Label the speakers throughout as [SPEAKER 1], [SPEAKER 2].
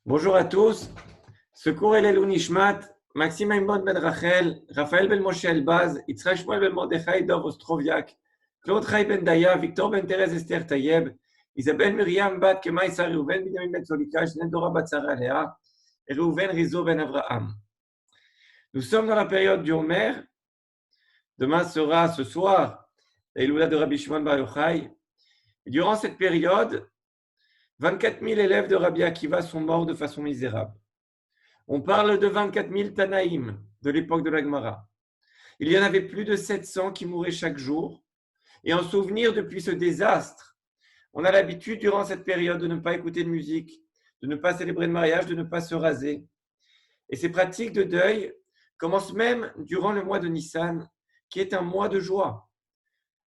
[SPEAKER 1] Bonjour à tous. Secours Elelou Nishmat, Maxime Aimon Ben Rachel, Raphaël Ben Moshe Elbaz, Yitzhak Shmuel Ben Mordechai Dov Ostroviak, Claude Chai Ben Daya, Victor Ben Thérèse Esther Tayeb, Isabelle Myriam Bat Kemaï Reuven Binyamin Ben Solika, Shnedora Bat Sarah Léa, et Reuven Rizzo Ben Avraham. Nous sommes dans la période du Homer. Demain sera ce soir l'Eloula de Rabbi Shimon Bar Yochai. Et durant cette période, 24 000 élèves de Rabbi Akiva sont morts de façon misérable. On parle de 24 000 Tanaïm de l'époque de la Gemara. Il y en avait plus de 700 qui mouraient chaque jour. Et en souvenir depuis ce désastre, on a l'habitude durant cette période de ne pas écouter de musique, de ne pas célébrer de mariage, de ne pas se raser. Et ces pratiques de deuil commencent même durant le mois de Nissan, qui est un mois de joie.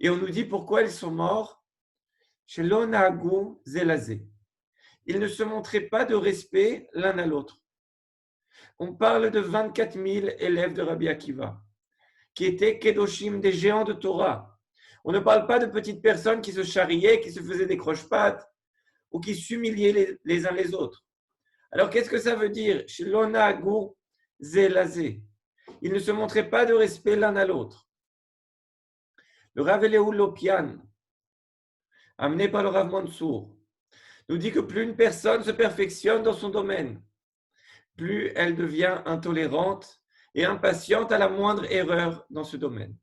[SPEAKER 1] Et on nous dit pourquoi ils sont morts. Chez l'Onahagu Zelazé. Ils ne se montraient pas de respect l'un à l'autre. On parle de 24 000 élèves de Rabbi Akiva, qui étaient Kedoshim, des géants de Torah. On ne parle pas de petites personnes qui se charriaient, qui se faisaient des croche-pattes, ou qui s'humiliaient les uns les autres. Alors, qu'est-ce que ça veut dire? Shilonahagu zelazé. Ils ne se montraient pas de respect l'un à l'autre. Le Rav Eliyahu Lopian, amené par le Rav Mansour, nous dit que plus une personne se perfectionne dans son domaine, plus elle devient intolérante et impatiente à la moindre erreur dans ce domaine.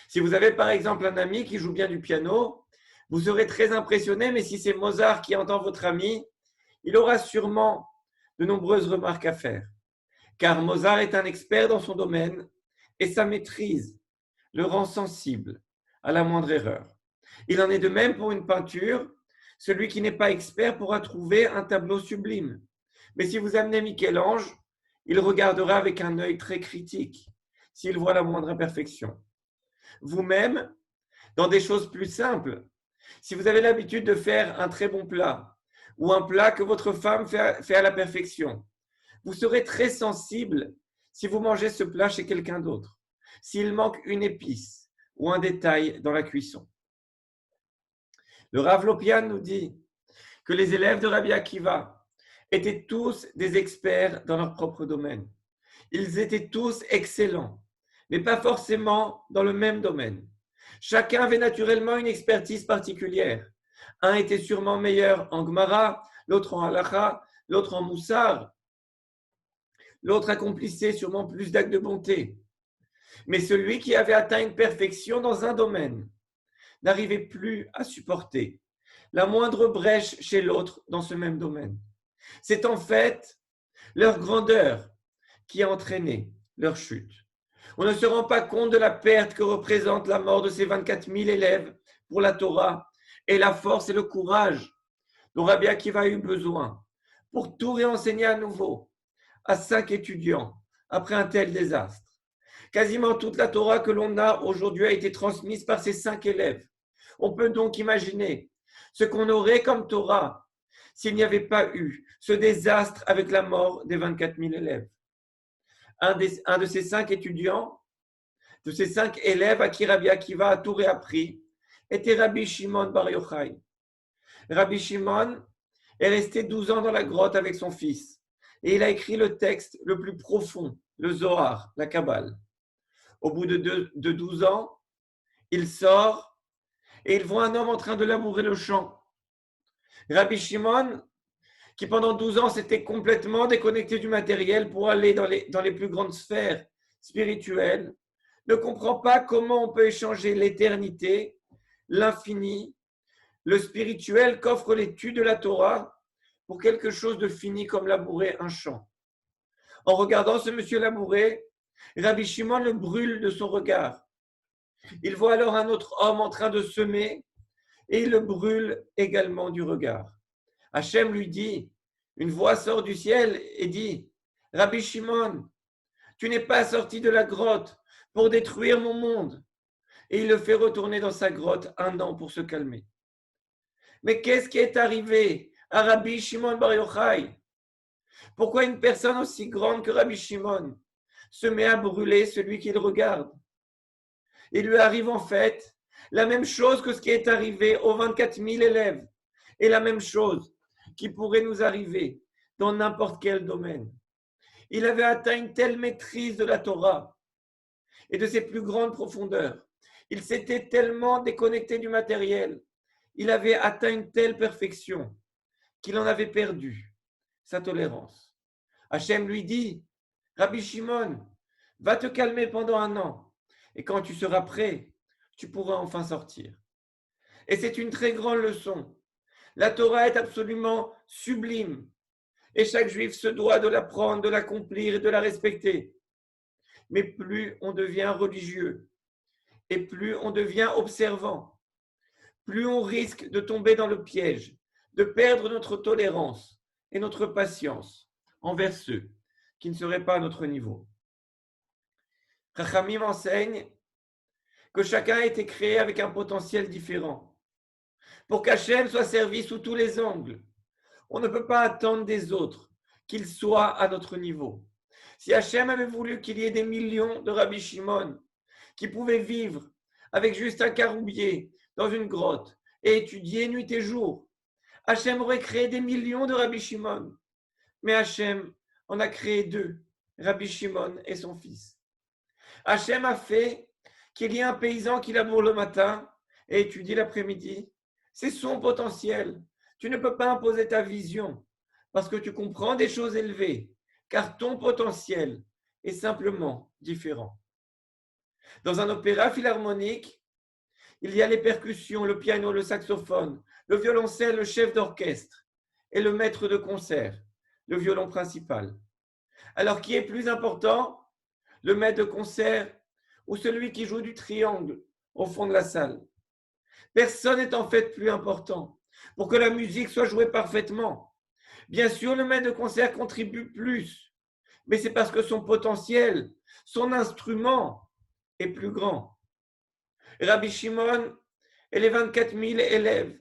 [SPEAKER 1] Si vous avez par exemple un ami qui joue bien du piano, vous serez très impressionné, mais si c'est Mozart qui entend votre ami, il aura sûrement de nombreuses remarques à faire. Car Mozart est un expert dans son domaine et sa maîtrise le rend sensible à la moindre erreur. Il en est de même pour une peinture. Celui qui n'est pas expert pourra trouver un tableau sublime. Mais si vous amenez Michel-Ange, il regardera avec un œil très critique s'il voit la moindre imperfection. Vous-même, dans des choses plus simples, si vous avez l'habitude de faire un très bon plat ou un plat que votre femme fait à la perfection, vous serez très sensible si vous mangez ce plat chez quelqu'un d'autre, s'il manque une épice ou un détail dans la cuisson. Le Rav Lopian nous dit que les élèves de Rabbi Akiva étaient tous des experts dans leur propre domaine. Ils étaient tous excellents, mais pas forcément dans le même domaine. Chacun avait naturellement une expertise particulière. Un était sûrement meilleur en Gemara, l'autre en Halacha, l'autre en Moussar. L'autre accomplissait sûrement plus d'actes de bonté. Mais celui qui avait atteint une perfection dans un domaine n'arrivait plus à supporter la moindre brèche chez l'autre dans ce même domaine. C'est en fait leur grandeur qui a entraîné leur chute. On ne se rend pas compte de la perte que représente la mort de ces 24 000 élèves pour la Torah et la force et le courage dont Rabbi Akiva a eu besoin pour tout réenseigner à nouveau à 5 étudiants après un tel désastre. Quasiment toute la Torah que l'on a aujourd'hui a été transmise par ces 5 élèves. On peut donc imaginer ce qu'on aurait comme Torah s'il n'y avait pas eu ce désastre avec la mort des 24 000 élèves. Un de ces 5 étudiants, de ces 5 élèves à qui Rabbi Akiva a tout réappris, était Rabbi Shimon Bar Yochai. Rabbi Shimon est resté 12 ans dans la grotte avec son fils et il a écrit le texte le plus profond, le Zohar, la Kabbale. Au bout de 12 ans, il sort et il voit un homme en train de labourer le champ. Rabbi Shimon, qui pendant 12 ans s'était complètement déconnecté du matériel pour aller dans les plus grandes sphères spirituelles, ne comprend pas comment on peut échanger l'éternité, l'infini, le spirituel qu'offre l'étude de la Torah pour quelque chose de fini comme labourer un champ. En regardant ce monsieur labourer, Rabbi Shimon le brûle de son regard. Il voit alors un autre homme en train de semer et il le brûle également du regard. Hachem lui dit, une voix sort du ciel et dit, Rabbi Shimon, tu n'es pas sorti de la grotte pour détruire mon monde. Et il le fait retourner dans sa grotte 1 an pour se calmer. Mais qu'est-ce qui est arrivé à Rabbi Shimon Bar Yochai? Pourquoi une personne aussi grande que Rabbi Shimon se met à brûler celui qu'il regarde? Il lui arrive en fait la même chose que ce qui est arrivé aux 24 000 élèves et la même chose qui pourrait nous arriver dans n'importe quel domaine. Il avait atteint une telle maîtrise de la Torah et de ses plus grandes profondeurs. Il s'était tellement déconnecté du matériel. Il avait atteint une telle perfection qu'il en avait perdu sa tolérance. Hachem lui dit, Rabbi Shimon, va te calmer pendant 1 an et quand tu seras prêt, tu pourras enfin sortir. Et c'est une très grande leçon. La Torah est absolument sublime et chaque juif se doit de l'apprendre, de l'accomplir et de la respecter. Mais plus on devient religieux et plus on devient observant, plus on risque de tomber dans le piège, de perdre notre tolérance et notre patience envers ceux qui ne seraient pas à notre niveau. Chachamim enseigne que chacun a été créé avec un potentiel différent. Pour qu'Hachem soit servi sous tous les angles, on ne peut pas attendre des autres qu'ils soient à notre niveau. Si Hachem avait voulu qu'il y ait des millions de Rabbi Shimon qui pouvaient vivre avec juste un caroubier dans une grotte et étudier nuit et jour, Hachem aurait créé des millions de Rabbi Shimon. Mais Hachem en a créé 2, Rabbi Shimon et son fils. Hachem a fait qu'il y ait un paysan qui laboure le matin et étudie l'après-midi. C'est son potentiel. Tu ne peux pas imposer ta vision parce que tu comprends des choses élevées, car ton potentiel est simplement différent. Dans un opéra philharmonique, il y a les percussions, le piano, le saxophone, le violoncelle, le chef d'orchestre et le maître de concert, le violon principal. Alors, qui est plus important, le maître de concert ou celui qui joue du triangle au fond de la salle? Personne n'est en fait plus important pour que la musique soit jouée parfaitement. Bien sûr, le maître de concert contribue plus, mais c'est parce que son potentiel, son instrument est plus grand. Rabbi Shimon et les 24 000 élèves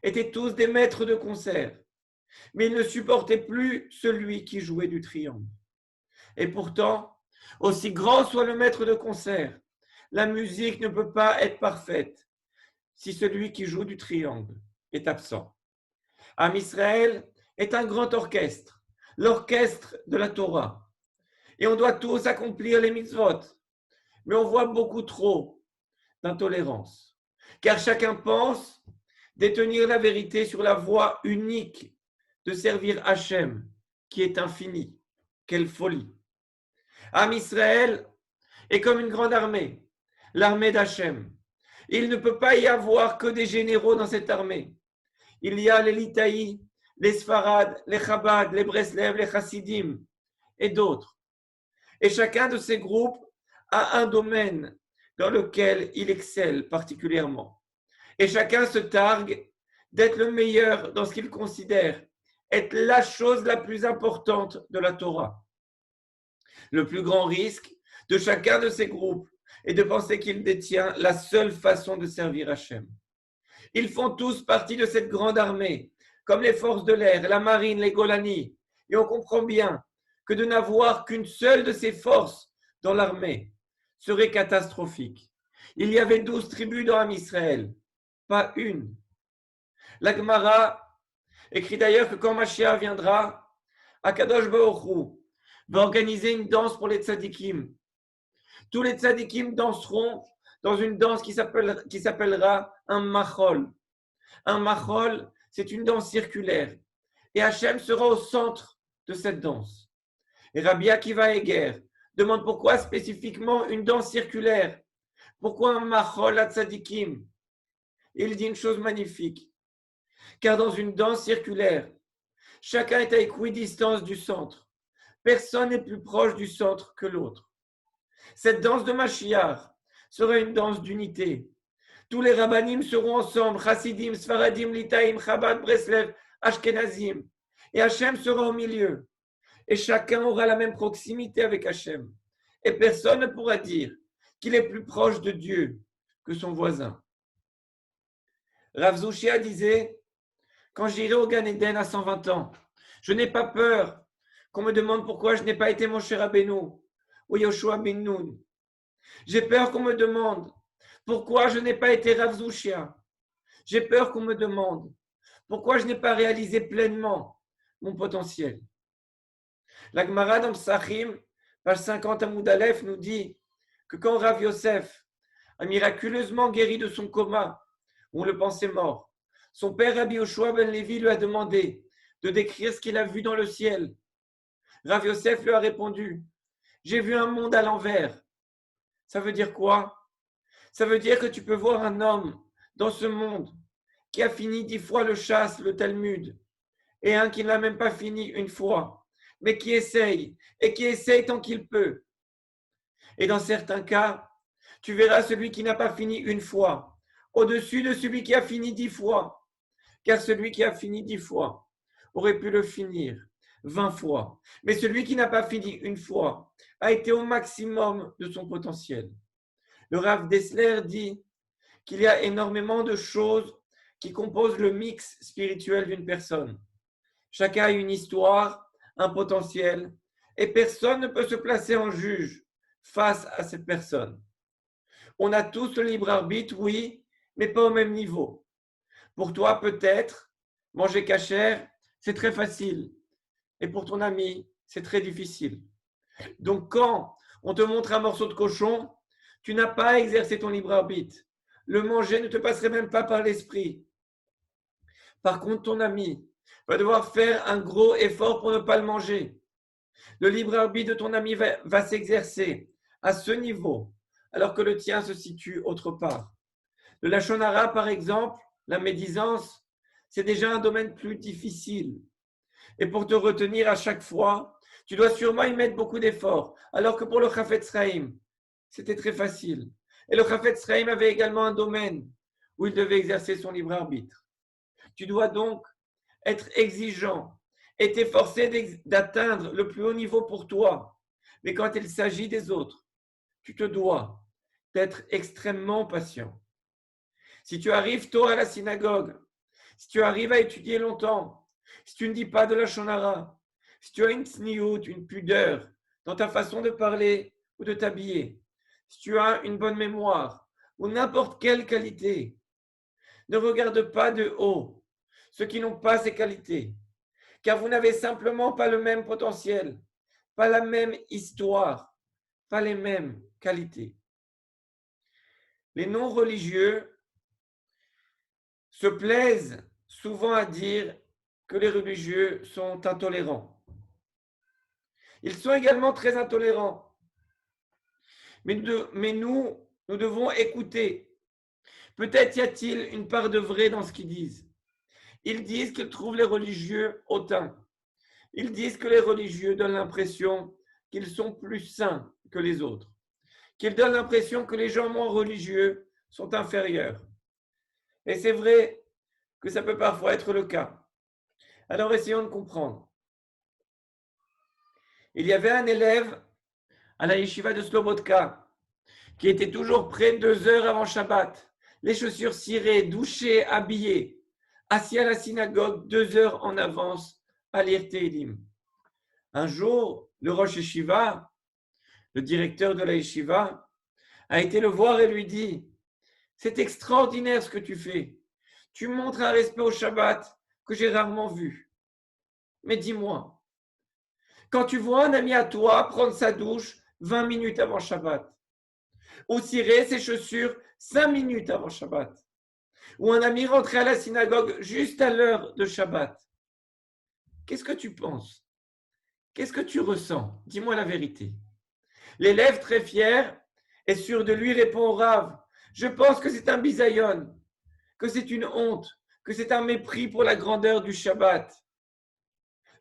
[SPEAKER 1] étaient tous des maîtres de concert, mais ils ne supportaient plus celui qui jouait du triangle. Et pourtant, aussi grand soit le maître de concert, la musique ne peut pas être parfaite si celui qui joue du triangle est absent. Am Israël est un grand orchestre, l'orchestre de la Torah. Et on doit tous accomplir les mitzvot. Mais on voit beaucoup trop d'intolérance. Car chacun pense détenir la vérité sur la voie unique de servir Hachem, qui est infini. Quelle folie! Am Israël est comme une grande armée, l'armée d'Hachem. Il ne peut pas y avoir que des généraux dans cette armée. Il y a les Litaï, les Sfarad, les Chabad, les Breslev, les Chassidim et d'autres. Et chacun de ces groupes a un domaine dans lequel il excelle particulièrement. Et chacun se targue d'être le meilleur dans ce qu'il considère être la chose la plus importante de la Torah. Le plus grand risque de chacun de ces groupes est de penser qu'il détient la seule façon de servir Hachem. Ils font tous partie de cette grande armée, comme les forces de l'air, la marine, les Golani. Et on comprend bien que de n'avoir qu'une seule de ces forces dans l'armée serait catastrophique. Il y avait 12 tribus dans Am Israël, pas une. La Gemara écrit d'ailleurs que quand Mashiach viendra, Akadosh Baruch Hu va organiser une danse pour les tzadikim. Tous les tzadikim danseront dans une danse qui s'appellera un machol. Un machol, c'est une danse circulaire. Et Hachem sera au centre de cette danse. Et Rabbi Akiva Eger demande pourquoi spécifiquement une danse circulaire. Pourquoi un machol à tzadikim? Il dit une chose magnifique. Car dans une danse circulaire, chacun est à équidistance du centre. Personne n'est plus proche du centre que l'autre. Cette danse de Mashiach sera une danse d'unité. Tous les rabbanim seront ensemble, Chassidim, Sfaradim, Litaïm, Chabad, Breslev, Ashkenazim. Et Hachem sera au milieu. Et chacun aura la même proximité avec Hachem. Et personne ne pourra dire qu'il est plus proche de Dieu que son voisin. Rav Zushia disait, quand j'irai au Gan Eden à 120 ans, je n'ai pas peur qu'on me demande pourquoi je n'ai pas été Moshe Rabbeinu ou Yoshua ben Nun. J'ai peur qu'on me demande pourquoi je n'ai pas été Rav Zushia. J'ai peur qu'on me demande pourquoi je n'ai pas réalisé pleinement mon potentiel. La Gemara dans Psachim, page 50 Amoud Aleph, nous dit que quand Rav Yosef a miraculeusement guéri de son coma, où on le pensait mort, son père Rabbi Yoshua ben Lévi lui a demandé de décrire ce qu'il a vu dans le ciel. Rav Yosef lui a répondu « J'ai vu un monde à l'envers ». Ça veut dire quoi? Ça veut dire que tu peux voir un homme dans ce monde qui a fini 10 fois le chasse, le Talmud, et un qui ne l'a même pas fini une fois, mais qui essaye, et qui essaye tant qu'il peut. Et dans certains cas, tu verras celui qui n'a pas fini une fois, au-dessus de celui qui a fini 10 fois, car celui qui a fini 10 fois aurait pu le finir 20 fois. Mais celui qui n'a pas fini une fois a été au maximum de son potentiel. Le Rav Dessler dit qu'il y a énormément de choses qui composent le mix spirituel d'une personne. Chacun a une histoire, un potentiel, et personne ne peut se placer en juge face à cette personne. On a tous le libre arbitre, oui, mais pas au même niveau. Pour toi, peut-être, manger cachère, c'est très facile. Et pour ton ami, c'est très difficile. Donc, quand on te montre un morceau de cochon, tu n'as pas exercé ton libre arbitre. Le manger ne te passerait même pas par l'esprit. Par contre, ton ami va devoir faire un gros effort pour ne pas le manger. Le libre arbitre de ton ami va s'exercer à ce niveau, alors que le tien se situe autre part. Le lachon hara, par exemple, la médisance, c'est déjà un domaine plus difficile. Et pour te retenir à chaque fois, tu dois sûrement y mettre beaucoup d'efforts. Alors que pour le Chafetz Chaim, c'était très facile. Et le Chafetz Chaim avait également un domaine où il devait exercer son libre arbitre. Tu dois donc être exigeant et t'efforcer d'atteindre le plus haut niveau pour toi. Mais quand il s'agit des autres, tu te dois d'être extrêmement patient. Si tu arrives tôt à la synagogue, si tu arrives à étudier longtemps, si tu ne dis pas de la lachon hara, si tu as une tsniout, une pudeur dans ta façon de parler ou de t'habiller, si tu as une bonne mémoire ou n'importe quelle qualité, ne regarde pas de haut ceux qui n'ont pas ces qualités, car vous n'avez simplement pas le même potentiel, pas la même histoire, pas les mêmes qualités. Les non-religieux se plaisent souvent à dire que les religieux sont intolérants. Ils sont également très intolérants. Mais nous devons écouter. Peut-être y a-t-il une part de vrai dans ce qu'ils disent. Ils disent qu'ils trouvent les religieux hautains. Ils disent que les religieux donnent l'impression qu'ils sont plus saints que les autres. Qu'ils donnent l'impression que les gens moins religieux sont inférieurs. Et c'est vrai que ça peut parfois être le cas. Alors essayons de comprendre. Il y avait un élève à la yeshiva de Slobodka qui était toujours prêt 2 heures avant Shabbat, les chaussures cirées, douché, habillé, assis à la synagogue 2 heures en avance à lire Tehillim. Un jour, le Rosh Yeshiva, le directeur de la yeshiva, a été le voir et lui dit « C'est extraordinaire ce que tu fais. Tu montres un respect au Shabbat que j'ai rarement vu. Mais dis-moi, quand tu vois un ami à toi prendre sa douche 20 minutes avant Shabbat, ou cirer ses chaussures 5 minutes avant Shabbat, ou un ami rentrer à la synagogue juste à l'heure de Shabbat, qu'est-ce que tu penses? Qu'est-ce que tu ressens? Dis-moi la vérité. » L'élève, très fier et sûr de lui, répond au Rav « Je pense que c'est un bisayon, que c'est une honte, que c'est un mépris pour la grandeur du Shabbat. »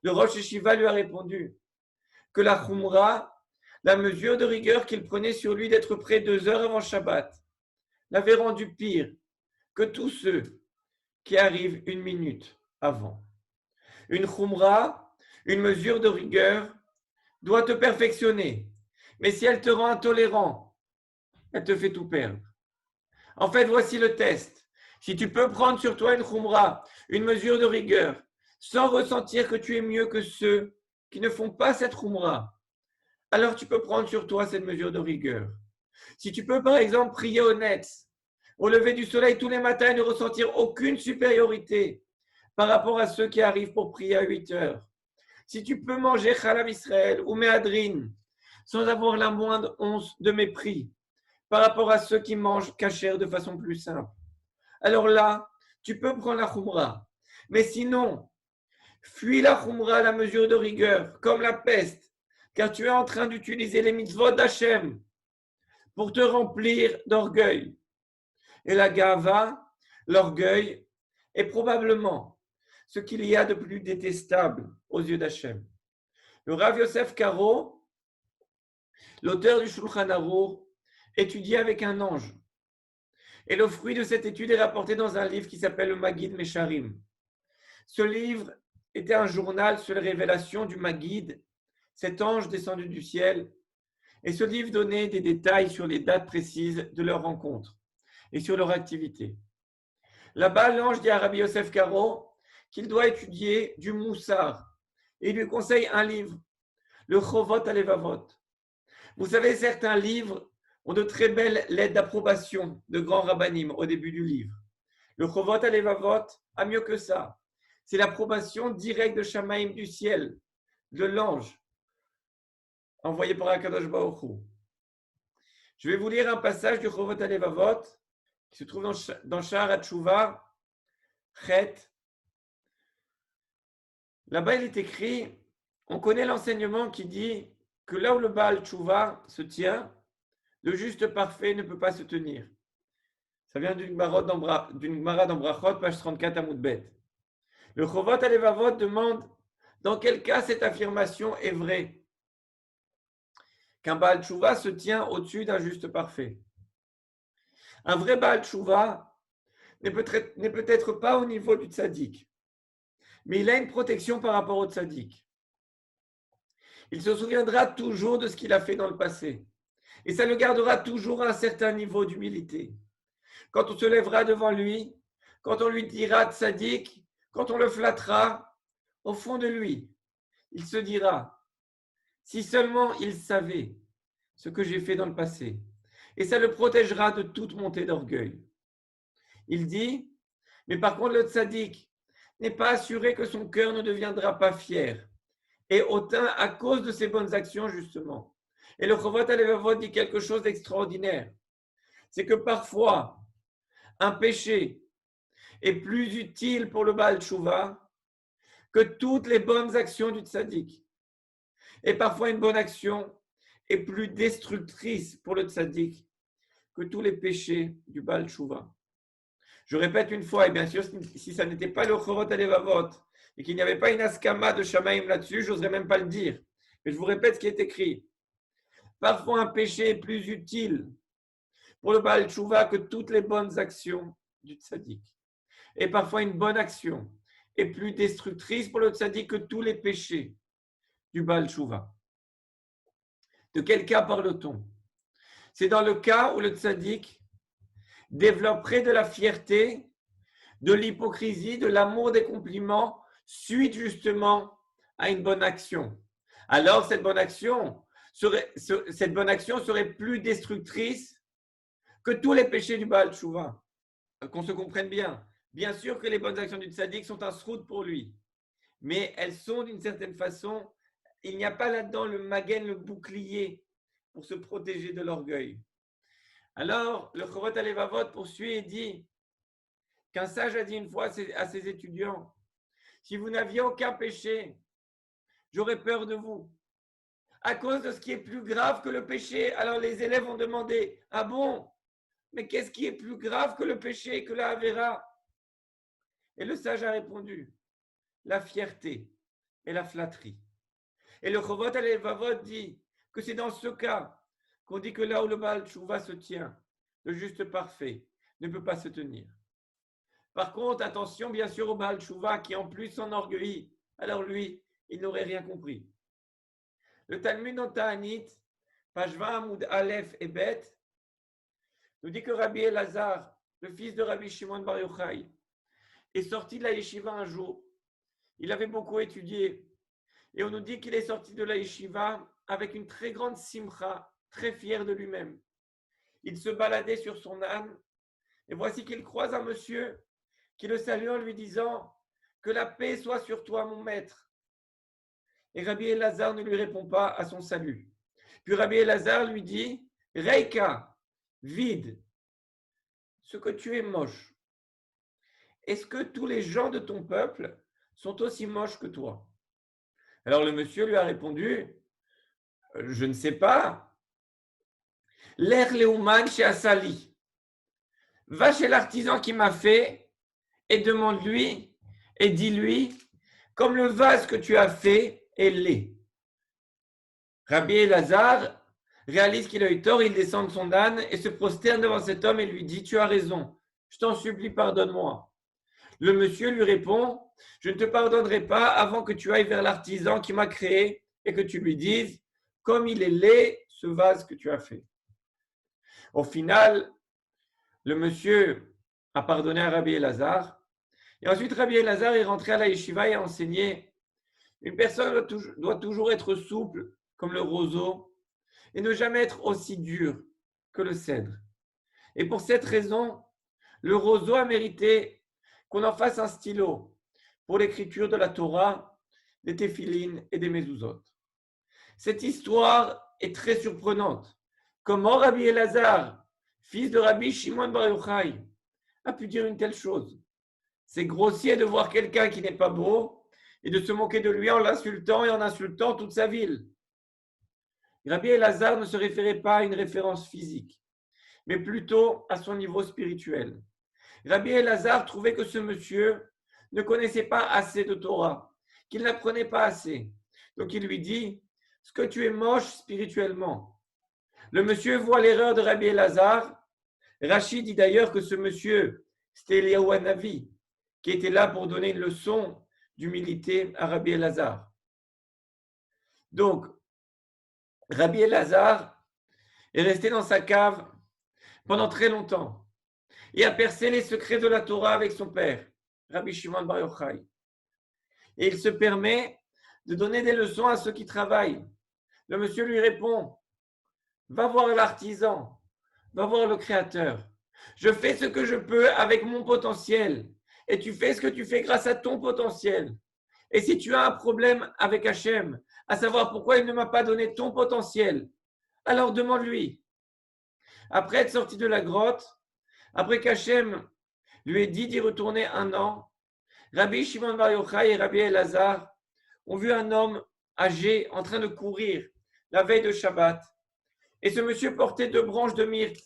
[SPEAKER 1] Le Rosh Yeshiva lui a répondu que la Khumra, la mesure de rigueur qu'il prenait sur lui d'être prêt 2 heures avant Shabbat, l'avait rendu pire que tous ceux qui arrivent 1 minute avant. Une Khumra, une mesure de rigueur, doit te perfectionner. Mais si elle te rend intolérant, elle te fait tout perdre. En fait, voici le test. Si tu peux prendre sur toi une khumra, une mesure de rigueur, sans ressentir que tu es mieux que ceux qui ne font pas cette khumra, alors tu peux prendre sur toi cette mesure de rigueur. Si tu peux, par exemple, prier au Netz, au lever du soleil tous les matins et ne ressentir aucune supériorité par rapport à ceux qui arrivent pour prier à 8 heures, Si tu peux manger Chalav Israël ou Méhadrin sans avoir la moindre once de mépris par rapport à ceux qui mangent kasher de façon plus simple, alors là, tu peux prendre la Khumra. Mais sinon, fuis la Khumra à la mesure de rigueur, comme la peste, car tu es en train d'utiliser les mitzvot d'Hachem pour te remplir d'orgueil. Et la gava, l'orgueil, est probablement ce qu'il y a de plus détestable aux yeux d'Hachem. Le Rav Yosef Karo, l'auteur du Shulchan Aruch, étudie avec un ange. Et le fruit de cette étude est rapporté dans un livre qui s'appelle le Maggid Mesharim. Ce livre était un journal sur les révélations du Maggid, cet ange descendu du ciel. Et ce livre donnait des détails sur les dates précises de leur rencontre et sur leur activité. Là-bas, l'ange dit à Rabbi Yosef Karo qu'il doit étudier du Moussar. Et il lui conseille un livre, le Chovot Alevavot. Vous savez, certains livres ont de très belles lettres d'approbation de grands rabbanim au début du livre. Le Chovot Alevavot a mieux que ça. C'est l'approbation directe de Shamaïm du ciel, de l'ange, envoyé par Akadosh Baruch Hu. Je vais vous lire un passage du Chovot Alevavot qui se trouve dans Sha'ar HaTshuva, Chet. Là-bas, il est écrit, on connaît l'enseignement qui dit que là où le Baal Tshuva se tient, le juste parfait ne peut pas se tenir. Ça vient d'une Gemara dans Brachot, page 34 à Moudbet. Le Chovot Alevavot demande dans quel cas cette affirmation est vraie, qu'un Baal Tshuva se tient au-dessus d'un juste parfait. Un vrai Baal Tshuva n'est peut-être pas au niveau du tzaddik, mais il a une protection par rapport au tzaddik. Il se souviendra toujours de ce qu'il a fait dans le passé. Et ça le gardera toujours à un certain niveau d'humilité. Quand on se lèvera devant lui, quand on lui dira tzaddik, quand on le flattera, au fond de lui, il se dira, si seulement il savait ce que j'ai fait dans le passé. Et ça le protégera de toute montée d'orgueil. Il dit, mais par contre le tzaddik n'est pas assuré que son cœur ne deviendra pas fier et hautain à cause de ses bonnes actions justement. Et le Chovot Alevavot dit quelque chose d'extraordinaire. C'est que parfois, un péché est plus utile pour le Baal Tshuva que toutes les bonnes actions du tzaddik. Et parfois, une bonne action est plus destructrice pour le tzaddik que tous les péchés du Baal Tshuva. Je répète une fois, et bien sûr, si ça n'était pas le Chovot Alevavot et qu'il n'y avait pas une askama de Shamaïm là-dessus, je n'oserais même pas le dire. Mais je vous répète ce qui est écrit. Parfois, un péché est plus utile pour le Baal Tshuva que toutes les bonnes actions du tzaddik. Et parfois, une bonne action est plus destructrice pour le tzaddik que tous les péchés du Baal Tshuva. De quel cas parle-t-on? C'est dans le cas où le tzaddik développerait de la fierté, de l'hypocrisie, de l'amour des compliments, suite justement à une bonne action. Alors, cette bonne action serait plus destructrice que tous les péchés du Baal Tshuva. Qu'on se comprenne bien. Bien sûr que les bonnes actions du tzaddik sont un srout pour lui, mais elles sont d'une certaine façon, il n'y a pas là-dedans le magen, le bouclier pour se protéger de l'orgueil. Alors, le Chovot Alevavot poursuit et dit qu'un sage a dit une fois à ses étudiants, si vous n'aviez aucun péché, j'aurais peur de vous. À cause de ce qui est plus grave que le péché. Alors les élèves ont demandé, ah bon, mais qu'est-ce qui est plus grave que le péché, que la Avera? Et le sage a répondu, la fierté et la flatterie. Et le Chovot Alevavot dit que c'est dans ce cas qu'on dit que là où le Baal Tshuva se tient, le juste parfait ne peut pas se tenir. Par contre, attention bien sûr au Baal Tshuva qui en plus s'enorgueillit. Alors lui, il n'aurait rien compris. Le Talmud en Ta'anit, page 20, Amoud Aleph et Bet, nous dit que Rabbi Elazar, le fils de Rabbi Shimon Bar Yochai, est sorti de la yeshiva un jour. Il avait beaucoup étudié. Et on nous dit qu'il est sorti de la yeshiva avec une très grande simcha, très fier de lui-même. Il se baladait sur son âne et voici qu'il croise un monsieur qui le salue en lui disant « Que la paix soit sur toi, mon maître ». et Rabbi Elazar ne lui répond pas à son salut. Puis Rabbi Elazar lui dit, Reika, vide, ce que tu es moche. Est-ce que tous les gens de ton peuple sont aussi moches que toi? Alors le monsieur lui a répondu, je ne sais pas. L'air Léouman chez Assali. Va chez l'artisan qui m'a fait et demande-lui et dis-lui, comme le vase que tu as fait est laid. Rabbi Elazar réalise qu'il a eu tort, il descend de son âne et se prosterne devant cet homme et lui dit, tu as raison, je t'en supplie, pardonne-moi. Le monsieur lui répond, je ne te pardonnerai pas avant que tu ailles vers l'artisan qui m'a créé et que tu lui dises, comme il est laid, ce vase que tu as fait. Au final, le monsieur a pardonné à Rabbi Elazar. Et ensuite, Rabbi Elazar est rentré à la yeshiva et a enseigné. Une personne doit toujours être souple comme le roseau et ne jamais être aussi dur que le cèdre. Et pour cette raison, le roseau a mérité qu'on en fasse un stylo pour l'écriture de la Torah, des téphilines et des mezuzot. Cette histoire est très surprenante. Comment Rabbi Elazar, fils de Rabbi Shimon Bar Yochai, a pu dire une telle chose? C'est grossier de voir quelqu'un qui n'est pas beau et de se moquer de lui en l'insultant et en insultant toute sa ville. Rabbi Elazar ne se référait pas à une référence physique, mais plutôt à son niveau spirituel. Rabbi Elazar trouvait que ce monsieur ne connaissait pas assez de Torah, qu'il n'apprenait pas assez. Donc il lui dit, ce que tu es moche spirituellement. Le monsieur voit l'erreur de Rabbi Elazar. Rachid dit d'ailleurs que ce monsieur, c'était Eliyahu Hanavi, qui était là pour donner une leçon d'humilité à Rabbi Elazar. Donc, Rabbi Elazar est resté dans sa cave pendant très longtemps et a percé les secrets de la Torah avec son père, Rabbi Shimon Bar Yochai. Et il se permet de donner des leçons à ceux qui travaillent. Le monsieur lui répond, va voir l'artisan, va voir le créateur. Je fais ce que je peux avec mon potentiel et tu fais ce que tu fais grâce à ton potentiel. Et si tu as un problème avec Hachem, à savoir pourquoi il ne m'a pas donné ton potentiel, alors demande-lui. Après être sorti de la grotte, après qu'Hachem lui ait dit d'y retourner 1 an, Rabbi Shimon Bar Yochai et Rabbi Elazar ont vu un homme âgé en train de courir la veille de Shabbat. Et ce monsieur portait 2 branches de myrte.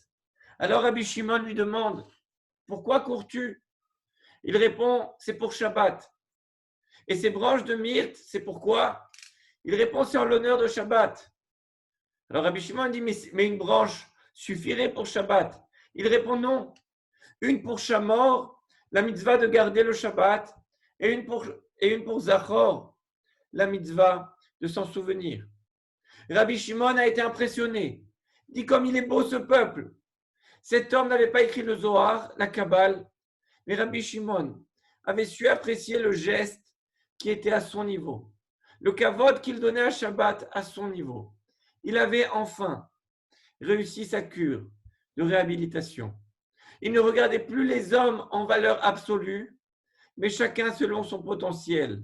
[SPEAKER 1] Alors Rabbi Shimon lui demande, pourquoi cours-tu? Il répond, c'est pour Shabbat. Et ces branches de myrte, c'est pourquoi? Il répond, c'est en l'honneur de Shabbat. Alors Rabbi Shimon dit, mais une branche suffirait pour Shabbat. Il répond, non. Une pour Shamor, la mitzvah de garder le Shabbat, et une pour Zachor, la mitzvah de s'en souvenir. Rabbi Shimon a été impressionné. Il dit, comme il est beau ce peuple. Cet homme n'avait pas écrit le Zohar, la Kabbale, mais Rabbi Shimon avait su apprécier le geste qui était à son niveau, le kavod qu'il donnait à Shabbat à son niveau. Il avait enfin réussi sa cure de réhabilitation. Il ne regardait plus les hommes en valeur absolue, mais chacun selon son potentiel,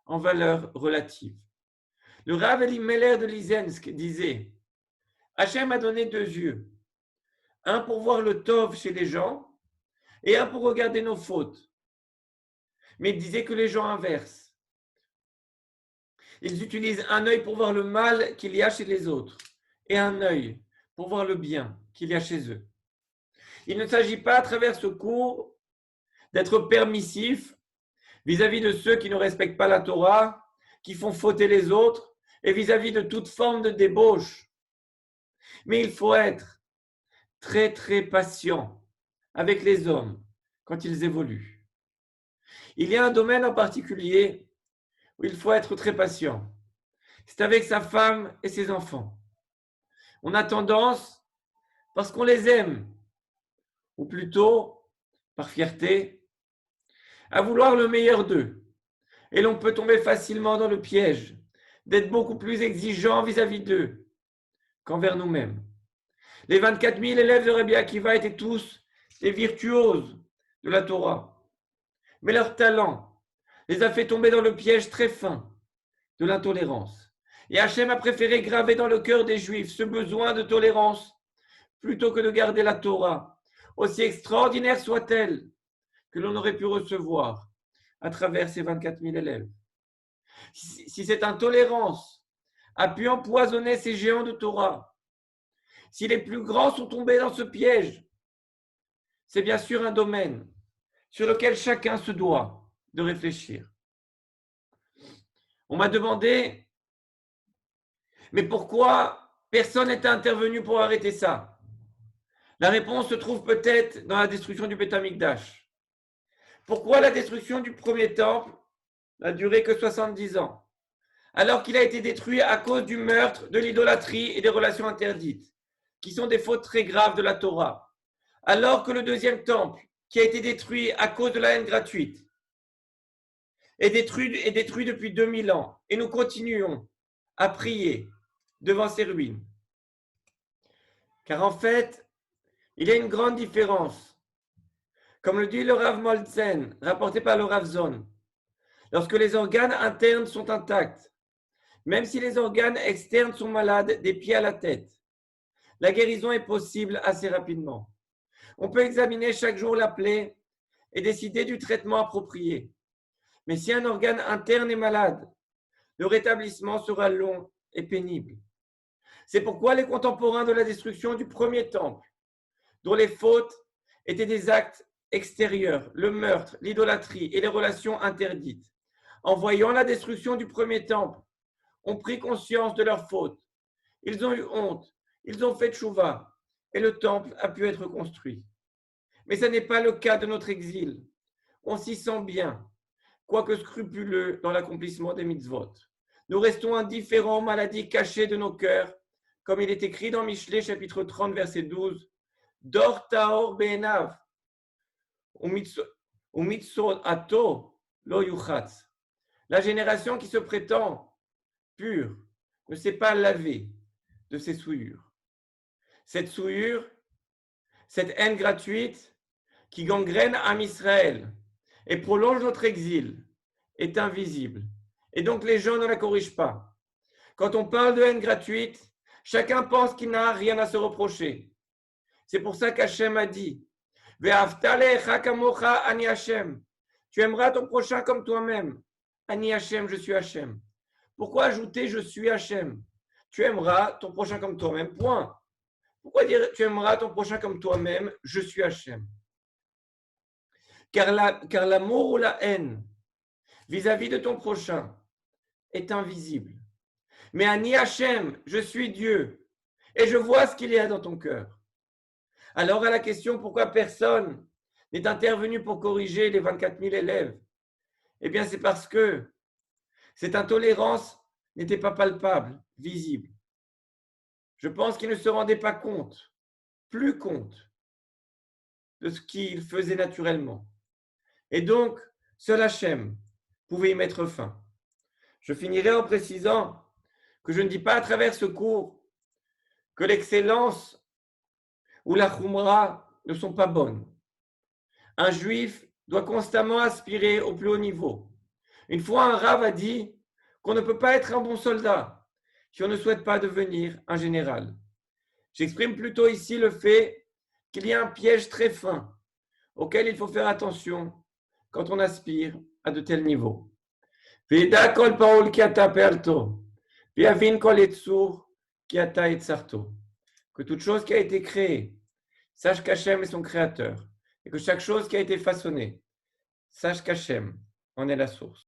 [SPEAKER 1] en valeur relative. Le Rav Elimelech de Lizensk disait, Hachem a donné 2 yeux, un pour voir le tov chez les gens et un pour regarder nos fautes. Mais il disait que les gens inversent. Ils utilisent un œil pour voir le mal qu'il y a chez les autres et un œil pour voir le bien qu'il y a chez eux. Il ne s'agit pas à travers ce cours d'être permissif vis-à-vis de ceux qui ne respectent pas la Torah, qui font fauter les autres et vis-à-vis de toute forme de débauche. Mais il faut être très très patient avec les hommes quand ils évoluent. Il y a un domaine en particulier où il faut être très patient. C'est avec sa femme et ses enfants. On a tendance, parce qu'on les aime, ou plutôt par fierté, à vouloir le meilleur d'eux. Et l'on peut tomber facilement dans le piège d'être beaucoup plus exigeant vis-à-vis d'eux qu'envers nous-mêmes. Les 24 000 élèves de Rabbi Akiva étaient tous des virtuoses de la Torah. Mais leur talent les a fait tomber dans le piège très fin de l'intolérance. Et Hachem a préféré graver dans le cœur des Juifs ce besoin de tolérance plutôt que de garder la Torah, aussi extraordinaire soit-elle, que l'on aurait pu recevoir à travers ces 24 000 élèves. Si cette intolérance a pu empoisonner ces géants de Torah, si les plus grands sont tombés dans ce piège, c'est bien sûr un domaine sur lequel chacun se doit de réfléchir. On m'a demandé, mais pourquoi personne n'est intervenu pour arrêter ça? La réponse se trouve peut-être dans la destruction du Beth Amikdash. Pourquoi la destruction du premier temple n'a duré que 70 ans, alors qu'il a été détruit à cause du meurtre, de l'idolâtrie et des relations interdites, qui sont des fautes très graves de la Torah, alors que le deuxième temple, qui a été détruit à cause de la haine gratuite, est détruit depuis 2000 ans, et nous continuons à prier devant ces ruines. Car en fait, il y a une grande différence. Comme le dit le Rav Moltzen, rapporté par le Rav Zon, lorsque les organes internes sont intacts, même si les organes externes sont malades des pieds à la tête, la guérison est possible assez rapidement. On peut examiner chaque jour la plaie et décider du traitement approprié. Mais si un organe interne est malade, le rétablissement sera long et pénible. C'est pourquoi les contemporains de la destruction du premier temple, dont les fautes étaient des actes extérieurs, le meurtre, l'idolâtrie et les relations interdites, en voyant la destruction du premier temple, ont pris conscience de leurs fautes. Ils ont eu honte, ils ont fait tchouva, et le temple a pu être construit. Mais ce n'est pas le cas de notre exil. On s'y sent bien, quoique scrupuleux dans l'accomplissement des mitzvot. Nous restons indifférents aux maladies cachées de nos cœurs, comme il est écrit dans Michelet, chapitre 30, verset 12. Dor taor be'enav, umitzot ato lo yuchatz. La génération qui se prétend pure ne s'est pas lavée de ses souillures. Cette souillure, cette haine gratuite qui gangrène Am Israël et prolonge notre exil est invisible. Et donc les gens ne la corrigent pas. Quand on parle de haine gratuite, chacun pense qu'il n'a rien à se reprocher. C'est pour ça qu'Hachem a dit « Ve'ahavta le'echa kamocha ani Hachem » Tu aimeras ton prochain comme toi-même. Ani Hachem, je suis Hachem. Pourquoi ajouter « je suis Hachem » Tu aimeras ton prochain comme toi-même, point. Pourquoi dire « tu aimeras ton prochain comme toi-même, je suis Hachem » Car l'amour ou la haine vis-à-vis de ton prochain est invisible. Mais Ani Hachem, je suis Dieu, et je vois ce qu'il y a dans ton cœur. Alors à la question pourquoi personne n'est intervenu pour corriger les 24 000 élèves, eh bien c'est parce que cette intolérance n'était pas palpable, visible. Je pense qu'ils ne se rendaient pas compte, plus compte de ce qu'ils faisaient naturellement. Et donc, seul Hachem pouvait y mettre fin. Je finirai en précisant que je ne dis pas à travers ce cours que l'excellence ou la khumra ne sont pas bonnes. Un juif doit constamment aspirer au plus haut niveau. Une fois, un rav a dit qu'on ne peut pas être un bon soldat si on ne souhaite pas devenir un général. J'exprime plutôt ici le fait qu'il y a un piège très fin auquel il faut faire attention quand on aspire à de tels niveaux. Que toute chose qui a été créée sache qu'Hachem est son créateur et que chaque chose qui a été façonnée sache qu'Hachem en est la source.